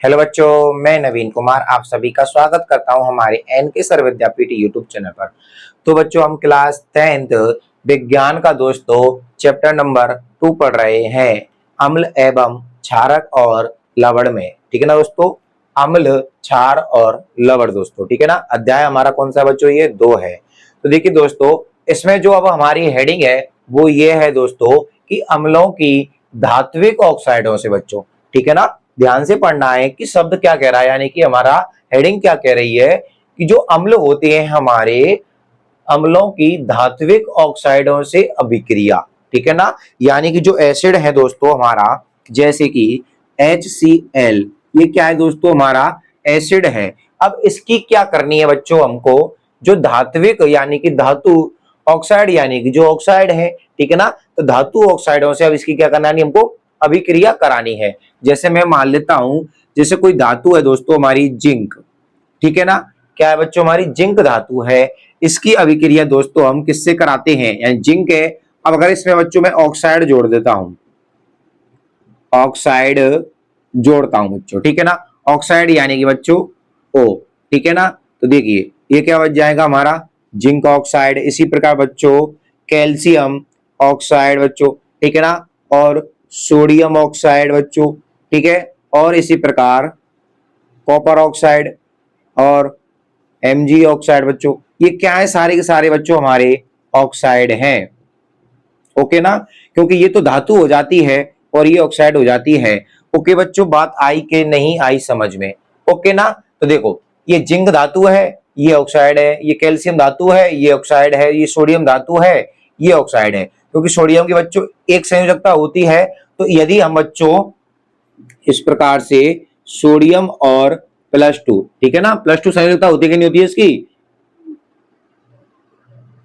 Hello बच्चों, मैं नवीन कुमार आप सभी का स्वागत करता हूं हमारे एनके सर विद्यापीठ यूट्यूब चैनल पर। तो बच्चों, हम क्लास 10th विज्ञान का दोस्तों चैप्टर नंबर 2 पढ़ रहे हैं, अम्ल एवं क्षारक और लवण में। ठीक है ना दोस्तों, अम्ल, क्षार और लवण दोस्तों। ठीक है ना, अध्याय हमारा कौन सा बच्चों? ये 2 है। तो देखिए दोस्तों, इसमें जो अब हमारी हेडिंग है वो ये है दोस्तों कि अम्लों की धात्विक ऑक्साइडों से बच्चों। ठीक है ना, ध्यान से पढ़ना है कि शब्द क्या कह रहा है, यानी कि हमारा हेडिंग क्या कह रही है कि जो अम्ल होते हैं हमारे, अम्लों की धात्विक ऑक्साइडों से अभिक्रिया। ठीक है ना, यानी कि जो एसिड है दोस्तों हमारा, जैसे कि HCl, ये क्या है दोस्तों? हमारा एसिड है। अब इसकी क्या करनी है बच्चों हमको? जो धात्विक यानी कि धातु ऑक्साइड, यानी कि जो ऑक्साइड है, ठीक है ना, तो धातु ऑक्साइडों से अब इसकी क्या करना है? हमको अभिक्रिया करानी है। जैसे मैं मान लेता हूं, जैसे कोई धातु है दोस्तों हमारी जिंक, ठीक है ना, क्या है बच्चों? हमारी जिंक धातु है। इसकी अभिक्रिया दोस्तों हम किससे कराते हैं? यानी जिंक है। अब अगर इसमें बच्चों मैं ऑक्साइड जोड़ देता हूं, ऑक्साइड जोड़ता हूं बच्चों, ठीक है ना, ऑक्साइड यानी कि बच्चों O, ठीक है ना, तो देखिए ये क्या बच जाएगा हमारा? Zinc oxide. इसी प्रकार बच्चों कैल्शियम ऑक्साइड बच्चों, ठीक है ना, और सोडियम ऑक्साइड बच्चों, ठीक है, और इसी प्रकार कॉपर ऑक्साइड और Mg ऑक्साइड बच्चों। ये क्या है? सारे के सारे बच्चों हमारे ऑक्साइड हैं। ओके ना, क्योंकि ये तो धातु हो जाती है और ये ऑक्साइड हो जाती है। ओके बच्चों, बात आई कि नहीं आई समझ में? ओके ना, तो देखो ये जिंक धातु है, ये ऑक्साइड है, ये कैल्शियम धातु है, ये ऑक्साइड है, ये सोडियम धातु है, ये ऑक्साइड है। क्योंकि सोडियम की बच्चों एक संयोजकता होती है, तो यदि हम बच्चों इस प्रकार से सोडियम और +2, ठीक है ना, +2 संयोजकता होती है कि नहीं होती है इसकी?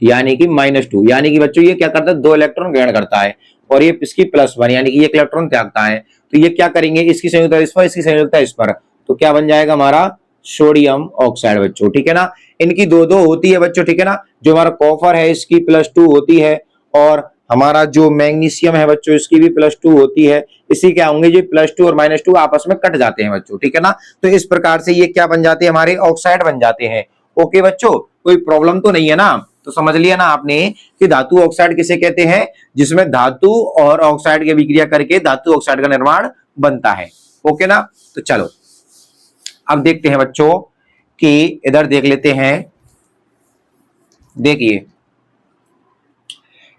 यानी कि -2, यानी कि बच्चों ये क्या करता है? 2 इलेक्ट्रॉन ग्रहण करता है और ये इसकी +1 यानी कि 1 इलेक्ट्रॉन त्यागता है। तो ये क्या करेंगे? इसकी संयोजकता इस पर, इसकी संयोजकता इस पर, तो क्या बन जाएगा हमारा? सोडियम ऑक्साइड बच्चों, ठीक है ना। इनकी दो दो होती है बच्चों, ठीक है ना। जो हमारा कॉपर है इसकी +2 होती है और हमारा जो मैग्नीशियम है बच्चों इसकी भी +2 होती है। इसी क्या होंगे? जो +2 और -2 आपस में कट जाते हैं बच्चों, ठीक है ना। तो इस प्रकार से ये क्या बन जाते हैं? हमारे ऑक्साइड बन जाते हैं। ओके बच्चों, कोई प्रॉब्लम तो नहीं है ना? तो समझ लिया ना आपने कि धातु ऑक्साइड किसे कहते हैं? जिसमें धातु और ऑक्साइड की अभिक्रिया करके धातु ऑक्साइड का निर्माण बनता है। ओके ना, तो चलो अब देखते हैं बच्चों कि इधर देख लेते हैं। देखिए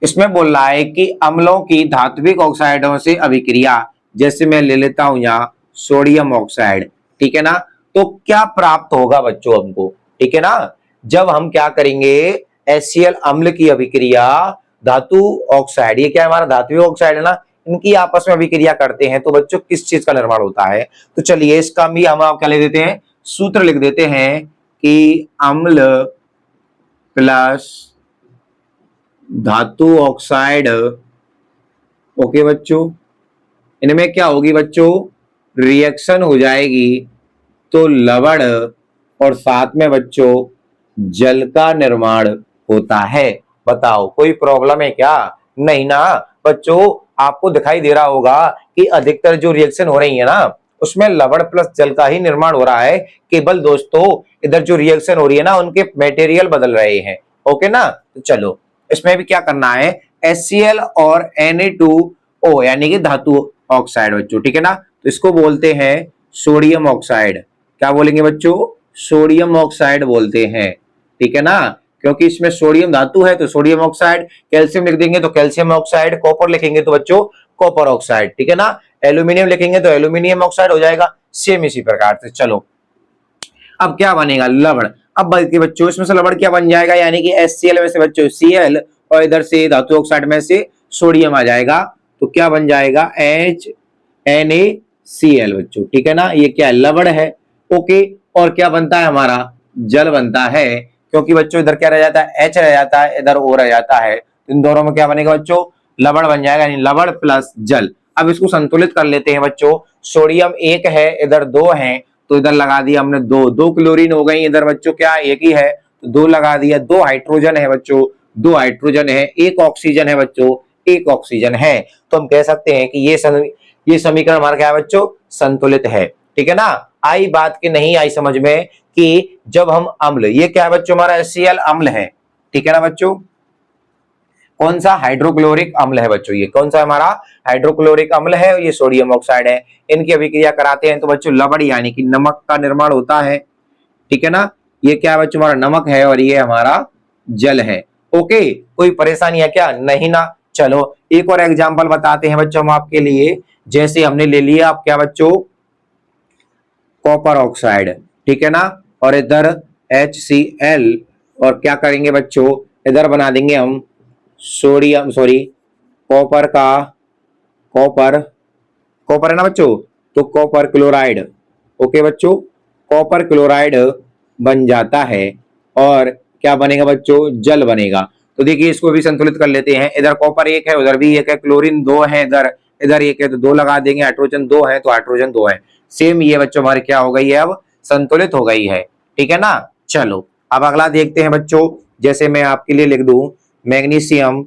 इसमें बोल रहा है कि अम्लों की धात्विक ऑक्साइडों से अभिक्रिया, जैसे मैं ले लेता हूं यहां सोडियम ऑक्साइड, ठीक है ना, तो क्या प्राप्त होगा बच्चों हमको? ठीक है ना, जब हम क्या करेंगे? HCl अम्ल की अभिक्रिया धातु ऑक्साइड, ये क्या है? हमारा धात्विक ऑक्साइड है ना, इनकी आपस में अभिक्रिया करते हैं तो बच्चों किस चीज का निर्माण होता है? तो चलिए इसका भी हम आप क्या लिख देते हैं? सूत्र लिख देते हैं कि अम्ल प्लस धातु ऑक्साइड, ओके बच्चों, इनमें क्या होगी बच्चों? रिएक्शन हो जाएगी तो लवण और साथ में बच्चों जल का निर्माण होता है। बताओ कोई प्रॉब्लम है क्या? नहीं ना बच्चों, आपको दिखाई दे रहा होगा कि अधिकतर जो रिएक्शन हो रही है ना उसमें लवण प्लस जल का ही निर्माण हो रहा है। केवल दोस्तों इधर जो रिएक्शन हो रही है ना उनके मटेरियल बदल रहे हैं। ओके ना, तो चलो इसमें भी क्या करना है? HCl और Na2O यानी कि धातु ऑक्साइड बच्चों, ठीक है ना, तो इसको बोलते हैं सोडियम ऑक्साइड। क्या बोलेंगे बच्चों? सोडियम ऑक्साइड बोलते हैं, ठीक है ना, क्योंकि इसमें सोडियम धातु है तो सोडियम ऑक्साइड, कैल्शियम लिख देंगे तो कैल्शियम ऑक्साइड, कॉपर लिखेंगे तो बच्चों कॉपर ऑक्साइड, ठीक है ना, एल्यूमिनियम लिखेंगे तो एल्यूमिनियम ऑक्साइड हो जाएगा। सेम इसी प्रकार से। चलो अब क्या बनेगा? लवण। अब बल्कि बच्चों इसमें से लवण क्या बन जाएगा? यानी कि HCl में से बच्चों Cl और इधर से धातु ऑक्साइड में से सोडियम आ जाएगा, तो क्या बन जाएगा? NaCl बच्चों, ठीक है ना, ये क्या है? लवण है। ओके, और क्या बनता है हमारा? जल बनता है, क्योंकि बच्चों इधर क्या रह जाता है? H रह जाता है, इधर O रह जाता है, इन दोनों में क्या बनेगा बच्चों? लवण बन जाएगा, यानी लवण प्लस जल। अब इसको संतुलित कर लेते हैं बच्चों। सोडियम 1 है, इधर 2 है, तो इधर लगा दिया हमने 2, 2 क्लोरीन हो गई, इधर बच्चों क्या एक ही है तो 2 लगा दिया। 2 हाइड्रोजन है बच्चों, 2 हाइड्रोजन है, 1 ऑक्सीजन है बच्चों, 1 ऑक्सीजन है। तो हम कह सकते हैं कि ये समीकरण हमारा क्या है बच्चों? संतुलित है। ठीक है ना। आई बात की नहीं आई समझ में कि जब हम अम्ल, ये क्या है बच्चों हमारा HCl अम्ल है, ठीक है ना बच्चों। कौन सा? हाइड्रोक्लोरिक अम्ल है बच्चों, ये कौन सा हमारा हाइड्रोक्लोरिक अम्ल है, ये सोडियम ऑक्साइड है। इनकी अभिक्रिया कराते हैं तो बच्चों लवण यानी कि नमक का निर्माण होता है, ठीक है ना। ये क्या है बच्चों हमारा नमक है और ये हमारा जल है। ओके, कोई परेशानी है क्या? नहीं ना। चलो एक और एग्जांपल बताते हैं बच्चों हम आपके लिए। जैसे हमने ले लिया आप क्या बच्चों, कॉपर ऑक्साइड, ठीक है ना, और इधर HCl, और क्या करेंगे बच्चों, इधर बना देंगे हम सोडियम, सॉरी कॉपर का, कॉपर, कॉपर है ना बच्चों, तो कॉपर क्लोराइड। ओके बच्चों, कॉपर क्लोराइड बन जाता है और क्या बनेगा बच्चों, जल बनेगा। तो देखिए इसको भी संतुलित कर लेते हैं, इधर कॉपर एक है, उधर भी एक है, क्लोरीन दो है, इधर इधर एक है तो दो लगा देंगे, हाइड्रोजन दो है तो हाइड्रोजन दो है। सेम ये बच्चों हमारे क्या हो गई है, अब संतुलित हो गई है, ठीक है ना। चलो अब अगला देखते हैं बच्चों। जैसे मैं आपके लिए लिख दूं मैग्नीशियम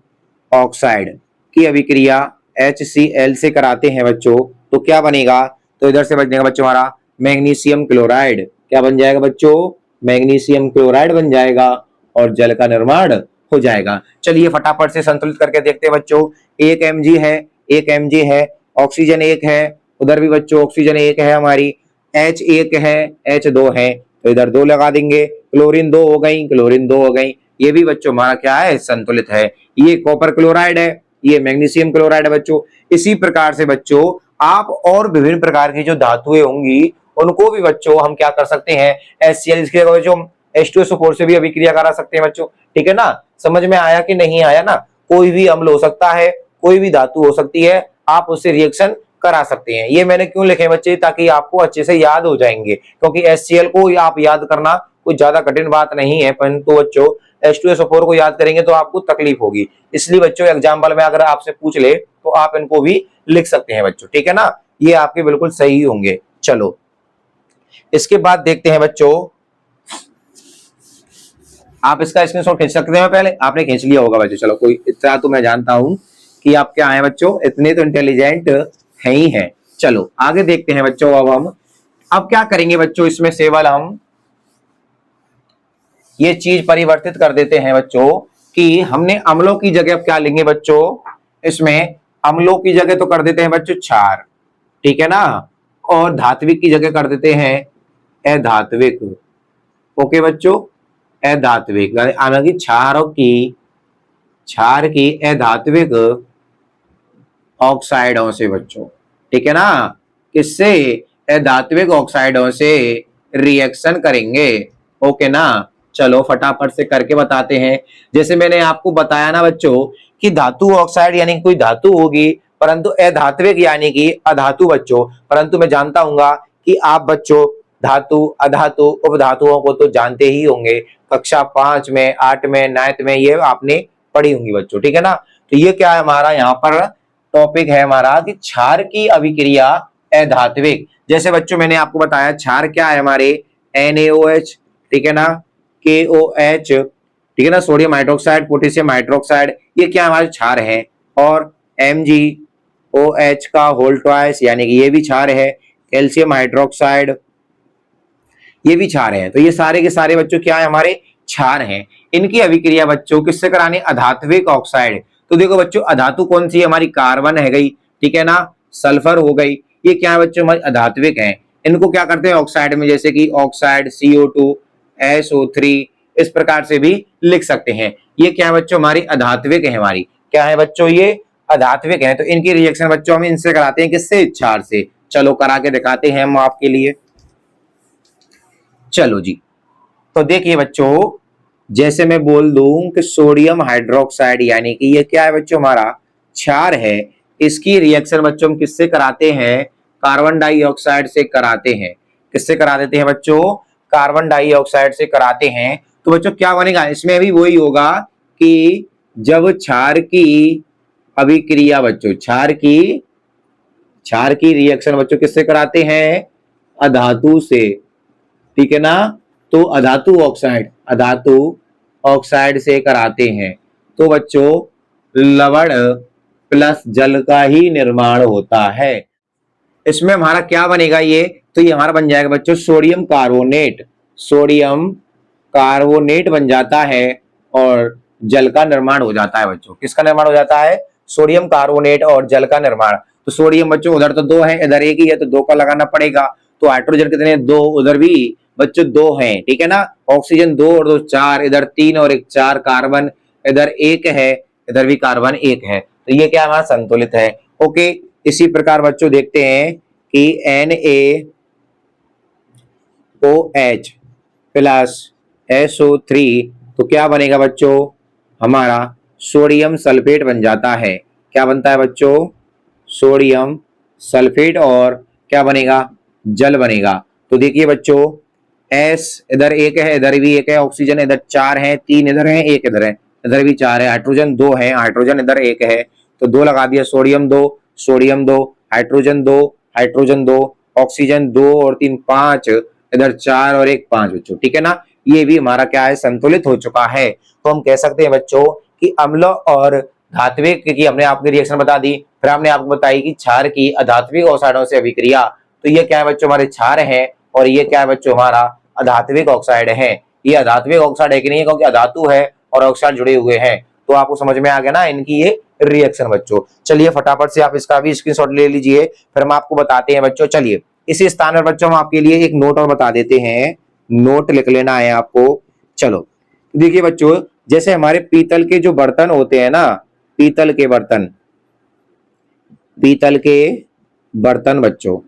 ऑक्साइड की अभिक्रिया HCl से कराते हैं बच्चों, तो क्या बनेगा, तो इधर से बचेगा बच्चों हमारा मैग्नीशियम क्लोराइड। क्या बन जाएगा बच्चों, मैग्नीशियम क्लोराइड बन जाएगा और जल का निर्माण हो जाएगा। चलिए फटाफट से संतुलित करके देखते हैं बच्चों। एक Mg है, एक Mg है, ऑक्सीजन एक है, उधर भी बच्चों ऑक्सीजन एक है हमारी, H एक है, H दो है, तो इधर दो लगा देंगे, क्लोरीन दो हो गई, क्लोरीन दो हो गई, ये भी बच्चों हमारा क्या है, संतुलित है। ये कॉपर क्लोराइड है, ये मैग्नीशियम क्लोराइड है बच्चों। इसी प्रकार से बच्चों आप और विभिन्न प्रकार की जो धातुएं होंगी उनको भी बच्चों हम क्या कर सकते हैं, HCl इसके बच्चों H2SO4 से भी अभिक्रिया करा सकते हैं बच्चों, ठीक है ना। समझ में आया कि नहीं आया ना। कोई भी अम्ल हो सकता है, कोई भी धातु हो सकती है, आप उससे रिएक्शन करा सकते हैं। ये मैंने क्यों लिखे बच्चे, ताकि आपको अच्छे से याद हो जाएंगे, क्योंकि HCl को आप याद करना कोई ज्यादा कठिन बात नहीं है, परंतु बच्चों H2SO4 को याद करेंगे तो आपको तकलीफ होगी। इसलिए बच्चों एग्जाम्पल में अगर आपसे पूछ ले तो आप इनको भी लिख सकते हैं बच्चों, ठीक है ना। ये आपके बिल्कुल सही होंगे। चलो इसके बाद देखते हैं बच्चों, आप इसका स्क्रीनशॉट खींच सकते हैं, पहले आपने खींच लिया होगा बच्चों। चलो कोई, इतना तो मैं जानता हूं कि आप क्या हैं बच्चों, इतने तो इंटेलिजेंट है ही हैं। चलो आगे देखते हैं बच्चों। अब क्या करेंगे बच्चों, इसमें केवल हम ये चीज परिवर्तित कर देते हैं बच्चों कि हमने अम्लों की जगह अब क्या लेंगे बच्चों, इसमें अम्लों की जगह तो कर देते हैं बच्चों क्षार, ठीक है ना, और धात्विक की जगह कर देते हैं अधात्विक। ओके बच्चों, अधात्विक यानी क्षार की अधात्विक ऑक्साइडों से बच्चों, ठीक है ना, किससे, अधात्विक ऑक्साइडों से रिएक्शन करेंगे। ओके ना। चलो फटाफट से करके बताते हैं। जैसे मैंने आपको बताया ना बच्चों कि धातु ऑक्साइड यानी कोई धातु होगी, परंतु अधात्विक यानी कि अधातु बच्चों। परंतु मैं जानता हूँ कि आप बच्चों धातु, अधातु, उपधातुओं को तो जानते ही होंगे, कक्षा 5 में, 8 में, 9th में ये आपने पढ़ी होंगी बच्चों, ठीक है ना। तो ये क्या है हमारा यहाँ पर टॉपिक है हमारा कि क्षार की अभिक्रिया अधात्विक। जैसे बच्चों मैंने आपको बताया क्षार क्या है हमारे, NaOH, ठीक है ना, KOH, ठीक है ना, सोडियम हाइड्रोक्साइड, पोटेशियम हाइड्रोक्साइड, ये क्या हमारे क्षार है। और MgOH का होल ट्वाइस यानी कि ये भी क्षार है, कैल्शियम हाइड्रोक्साइड ये भी क्षार है। तो ये सारे के सारे बच्चों क्या है, हमारे क्षार हैं। इनकी अभिक्रिया बच्चों किससे करानी, अधात्विक ऑक्साइड। तो देखो बच्चों अधातु कौन सी है हमारी, कार्बन है गई, ठीक है ना, सल्फर हो गई, ये क्या है बच्चों हमारी अधात्विक है। इनको क्या करते हैं ऑक्साइड में, जैसे कि ऑक्साइड CO2, SO3, इस प्रकार से भी लिख सकते हैं। ये क्या है बच्चों हमारी अधात्विक है, हमारी क्या है बच्चों, ये अधात्विक है। तो इनकी रिएक्शन बच्चों हम इनसे कराते हैं, किससे, क्षार से। चलो करा के दिखाते हैं हम आपके लिए। चलो जी, तो देखिए बच्चों जैसे मैं बोल दूं कि सोडियम हाइड्रोक्साइड यानी कि ये क्या है बच्चों हमारा क्षार है, इसकी रिएक्शन बच्चों हम किससे कराते हैं, कार्बन डाइऑक्साइड से कराते हैं। किससे करा देते हैं बच्चों, कार्बन डाइऑक्साइड से कराते हैं। तो बच्चों क्या बनेगा, इसमें भी वही होगा कि जब क्षार की अभिक्रिया बच्चों, क्षार की रिएक्शन बच्चों किससे कराते हैं, अधातु से, ठीक है ना। तो अधातु ऑक्साइड से कराते हैं। तो बच्चों लवण प्लस जल का ही निर्माण होता है। इसमें हमारा क्या बनेगा ये, तो ये हमारा बन जाएगा बच्चों सोडियम कार्बोनेट। सोडियम कार्बोनेट बन जाता है और जल का निर्माण हो जाता है बच्चों। किसका निर्माण हो जाता है? सोडियम कार्बोनेट और जल का निर्माण। तो सोडियम बच्चों उधर तो 2 है, इधर 1 ही है, तो 2 का लगाना पड़ेगा। तो हाइड्रोजन कितने? 2, उधर भी बच्चों 2 हैं, ठीक है ना। ऑक्सीजन 2 और 2 4, इधर 3 और 1 4, कार्बन इधर 1 है, इधर भी कार्बन 1 है। तो ये क्या हमारा संतुलित है। ओके, इसी प्रकार बच्चों देखते हैं कि NaOH प्लस SO3 तो क्या बनेगा बच्चों? हमारा सोडियम सल्फेट बन जाता है। क्या बनता है बच्चों? Sodium sulphate. और क्या बनेगा? जल बनेगा। तो देखिए बच्चों, S इधर 1 है, इधर भी 1 है, ऑक्सीजन इधर 4 है, 3 इधर है, 1 इधर है, इधर भी 4 है, हाइड्रोजन 2 है, हाइड्रोजन इधर 1 है, तो 2 लगा दिया। Sodium 2, sodium 2, hydrogen 2, hydrogen 2, oxygen 2 और 3 5, इधर 4 और 1 5 बच्चों, ठीक है ना। ये भी हमारा क्या है? संतुलित हो चुका है। तो हम कह सकते हैं बच्चों कि अम्ल और धात्विक की हमने आपकी रिएक्शन बता दी, फिर हमने आपको बताई कि क्षार की अधात्विक ऑक्साइडों से अभिक्रिया। तो ये क्या है बच्चों? हमारे क्षार है, और ये क्या है बच्चों? हमारा अधात्विक ऑक्साइड है। ये अधात्विक ऑक्साइड है कि नहीं है? क्योंकि अधातु है और ऑक्साइड जुड़े हुए हैं। तो आपको समझ में आ गया ना इनकी ये रिएक्शन बच्चों। चलिए फटाफट से आप इसका भी स्क्रीनशॉट ले लीजिए, फिर हम आपको बताते हैं बच्चों। चलिए इसी स्थान पर बच्चों हम आपके लिए एक नोट और बता देते हैं, नोट लिख लेना है आपको। चलो देखिए बच्चों, जैसे हमारे पीतल के जो बर्तन होते हैं ना, पीतल के बर्तन, पीतल के बर्तन बच्चों,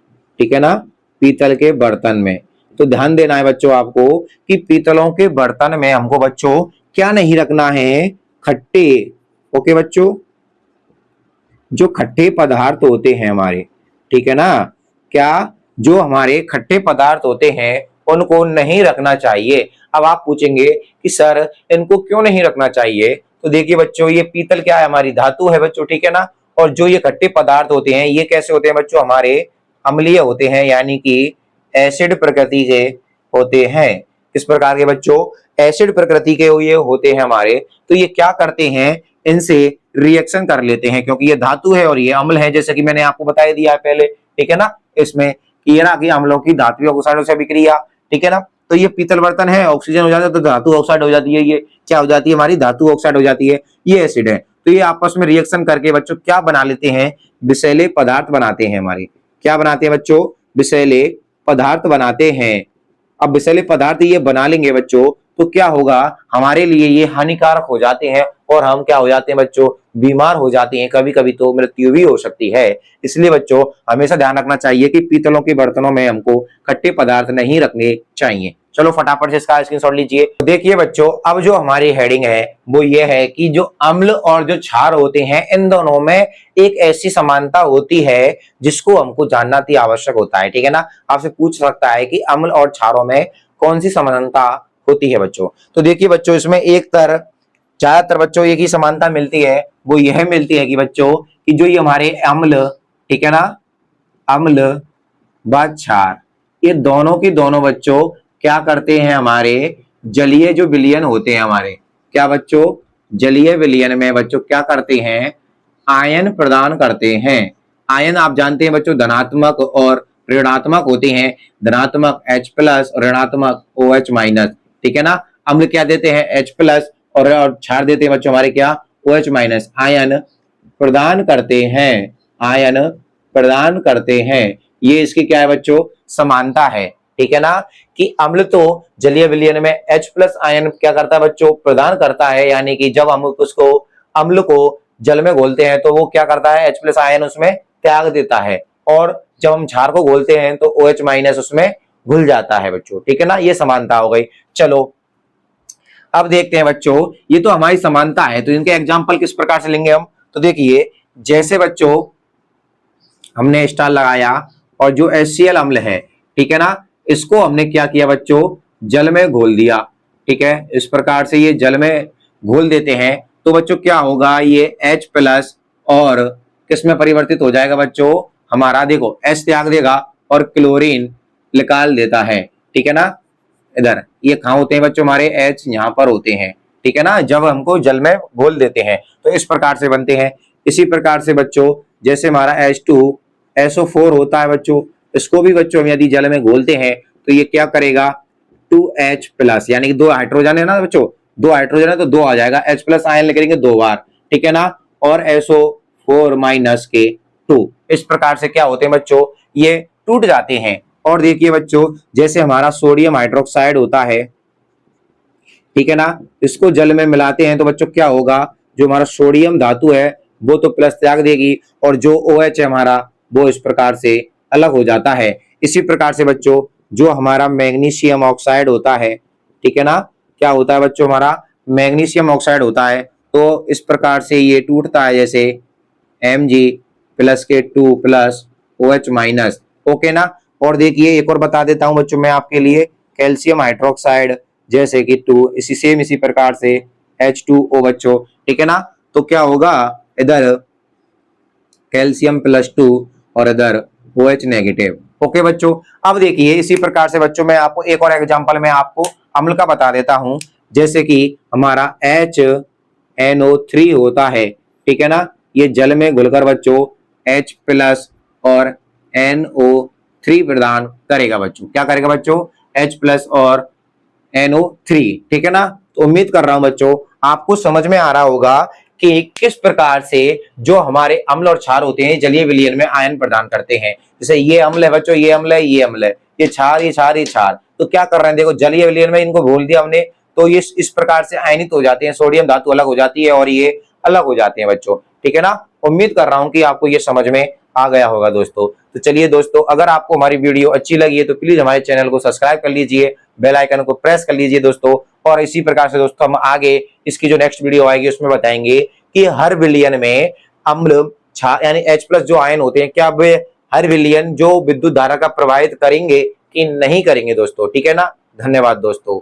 ठीक है ना, पीतल के बर्तन में तो ध्यान देना है बच्चों आपको कि पीतलों के बर्तन में हमको बच्चों क्या नहीं रखना है? खट्टे। ओके बच्चों, जो खट्टे पदार्थ होते हैं हमारे, ठीक है ना, क्या जो हमारे खट्टे पदार्थ होते हैं उनको नहीं रखना चाहिए। अब आप पूछेंगे कि सर इनको क्यों नहीं रखना चाहिए? तो देखिए बच्चों, ये पीतल क्या है? हमारी धातु है बच्चों, ठीक है ना। और जो ये खट्टे पदार्थ होते हैं ये कैसे होते हैं बच्चों? हमारे अम्लीय होते हैं, यानी कि एसिड प्रकृति के होते हैं। किस प्रकार के बच्चों? एसिड प्रकृति के ये होते हैं हमारे। तो ये क्या करते हैं? इनसे रिएक्शन कर लेते हैं, क्योंकि ये धातु है और ये अम्ल है, जैसे कि मैंने आपको बता दिया है पहले, ठीक है ना। इसमें कि ये ना कि अम्लों की धात्विक ऑक्साइडों से अभिक्रिया, ठीक है ना। तो ये पीतल बर्तन है, ऑक्सीजन हो जाता है तो धातु ऑक्साइड हो जाती है। ये क्या हो जाती है? हमारी धातु ऑक्साइड हो जाती है। ये एसिड है। तो ये आपस में रिएक्शन करके बच्चों क्या बना लेते हैं? विषैले पदार्थ बनाते हैं हमारे। क्या बनाते हैं बच्चों? विषैले पदार्थ बनाते हैं। अब विषैले पदार्थ ये बना लेंगे बच्चों तो क्या होगा? हमारे लिए ये हानिकारक हो जाते हैं और हम क्या हो जाते हैं बच्चों? बीमार हो जाते हैं, कभी कभी तो मृत्यु भी हो सकती है। इसलिए बच्चों हमेशा ध्यान रखना चाहिए कि पीतलों के बर्तनों में हमको खट्टे पदार्थ नहीं रखने चाहिए। चलो फटाफट से इसका स्क्रीनशॉट लीजिए। देखिए बच्चों, अब जो हमारी हेडिंग है वो ये है कि जो अम्ल और जो क्षार होते हैं इन दोनों में एक ऐसी समानता होती है जिसको हमको जानना अति आवश्यक होता है, ठीक है ना। आपसे पूछ सकता है कि अम्ल और क्षारों में कौन सी समानता होती है बच्चों। तो देखिए बच्चों, इसमें एक तरह ज्यादातर बच्चों एक ही समानता मिलती है, वो यह मिलती है कि बच्चों कि जो ये हमारे अम्ल, ठीक है ना, अम्ल व क्षार, ये दोनों के दोनों बच्चों क्या करते हैं? हमारे जलीय जो विलयन होते हैं हमारे, क्या बच्चों? जलीय विलयन में बच्चों क्या करते हैं? आयन प्रदान करते हैं। आयन आप जानते हैं बच्चों धनात्मक और ऋणात्मक होते हैं। धनात्मक H प्लस और ऋणात्मक OH माइनस, ठीक है ना। अम्ल क्या देते हैं? H प्लस और क्षार देते हैं बच्चों हमारे क्या? OH minus. आयन प्रदान करते हैं, आयन प्रदान करते हैं। ये इसकी क्या है बच्चों? समानता है, ठीक है ना। कि अम्ल तो जलीय विलयन में H प्लस आयन क्या करता है बच्चों? प्रदान करता है, यानी कि जब हम उसको अम्ल को जल में घोलते हैं तो वो क्या करता है? H प्लस आयन उसमें त्याग देता है, और जब हम क्षार को घोलते हैं तो OH माइनस उसमें घुल जाता है बच्चों, ठीक है ना। ये समानता हो गई। चलो अब देखते हैं बच्चों, ये तो हमारी समानता है, तो इनके एग्जाम्पल किस प्रकार से लेंगे हम? तो देखिए, जैसे बच्चों हमने स्टार लगाया और जो HCl अम्ल है, ठीक है ना, इसको हमने क्या किया बच्चों? जल में घोल दिया, ठीक है। इस प्रकार से ये जल में घोल देते हैं तो बच्चों क्या होगा? ये H प्लस और किस में परिवर्तित हो जाएगा बच्चों? हमारा देखो H त्याग देगा और क्लोरीन निकाल देता है, ठीक है ना। इधर ये कहाँ होते हैं बच्चों? हमारे H यहाँ पर होते हैं, ठीक है ना, जब हमको जल में घोल देते हैं तो इस प्रकार से बनते हैं। इसी प्रकार से बच्चों जैसे हमारा H2 SO4 होता है बच्चों, इसको भी बच्चों हम यदि जल में घोलते हैं तो ये क्या करेगा 2H प्लस, यानी कि 2 हाइड्रोजन है ना बच्चों, 2 हाइड्रोजन है तो 2 आ जाएगा, H प्लस आयन लिखेंगे 2 बार, ठीक है ना, और SO4 माइनस के 2। इस प्रकार से क्या होते हैं बच्चों, ये टूट जाते हैं। और देखिए बच्चों, जैसे हमारा सोडियम हाइड्रोक्साइड होता है, ठीक है ना, इसको जल में मिलाते हैं तो बच्चों क्या होगा, जो हमारा सोडियम धातु है वो तो प्लस त्याग देगी, और जो OH है हमारा वो इस प्रकार से अलग हो जाता है। इसी प्रकार से बच्चों जो हमारा मैग्नीशियम ऑक्साइड होता है, ठीक है ना, क्या होता है बच्चों, हमारा मैग्नीशियम ऑक्साइड होता है, तो इस प्रकार से ये टूटता है, जैसे Mg प्लस के 2 प्लस OH माइनस, ओके ना। और देखिए एक और बता देता हूं बच्चों मैं आपके लिए, कैल्शियम हाइड्रोक्साइड जैसे कि 2, इसी प्रकार से H2O बच्चों, ठीक है ना, तो क्या होगा, इधर कैल्शियम प्लस 2 और इधर OH नेगेटिव, ओके बच्चों। अब देखिए इसी प्रकार से बच्चों मैं आपको एक और एग्जांपल में आपको अम्ल का बता देता हूं, जैसे कि हमारा HNO3 होता है, ठीक है ना, ये जल में घुलकर बच्चों H प्लस और NO3 प्रदान करेगा बच्चों, क्या करेगा बच्चों, H प्लस और NO3, ठीक है ना। तो उम्मीद कर रहा हूं बच्चों आपको समझ में आ रहा होगा कि किस प्रकार से जो हमारे अम्ल और क्षार होते हैं जलीय विलयन में आयन प्रदान करते हैं। जैसे ये अम्ल है बच्चों, ये अम्ल है, ये अम्ल है, ये क्षार, ये क्षार, ये क्षार, तो क्या कर रहे हैं, देखो जलीय विलयन में इनको घोल दिया हमने, तो ये इस प्रकार से आयनित हो जाते हैं, सोडियम धातु अलग हो जाती है और ये अलग हो जाते हैं बच्चों, ठीक है ना। उम्मीद कर रहा हूं कि आपको ये समझ में आ गया होगा दोस्तों। तो चलिए दोस्तों, अगर आपको हमारी वीडियो अच्छी लगी है तो प्लीज हमारे चैनल को सब्सक्राइब कर लीजिए, बेल आइकन को प्रेस कर लीजिए दोस्तों। और इसी प्रकार से दोस्तों हम आगे इसकी जो नेक्स्ट वीडियो आएगी उसमें बताएंगे कि हर विलयन में अम्ल क्षार यानी H प्लस जो आयन होते हैं, क्या वे हर विलयन जो विद्युत धारा का प्रभावित करेंगे कि नहीं करेंगे दोस्तों, ठीक है ना। धन्यवाद दोस्तों।